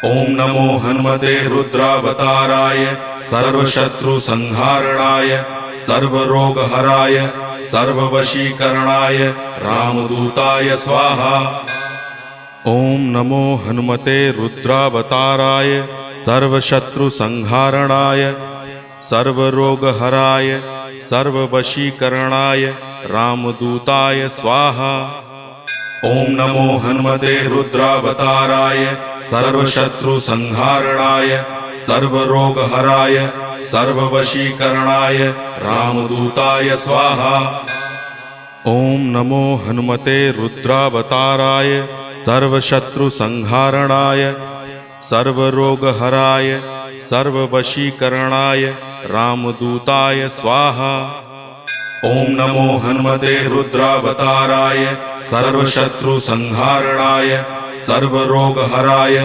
ओम नमो हनुमते रुद्रावताराय सर्वशत्रुसंहारणाय सर्वरोगहराय सर्ववशीकरणाय रामदूताय स्वाहा। ओम नमो हनुमते रुद्रावताराय सर्वशत्रुसंहारणाय सर्वरोगहराय सर्ववशीकरणाय रामदूताय स्वाहा। ओम नमो हनुमते रुद्रावताराय सर्वशत्रुसंहारणाय सर्वरोगहराय सर्ववशीकरणाय रामदूताय स्वाहा। ओम नमो हनुमते रुद्रावताराय सर्वशत्रुसंहारणाय सर्वरोगहराय सर्ववशीकरणाय रामदूताय स्वाहा। ओम नमो हनुमते रुद्रावताराय सर्वशत्रुसंहारणाय सर्वरोगहराय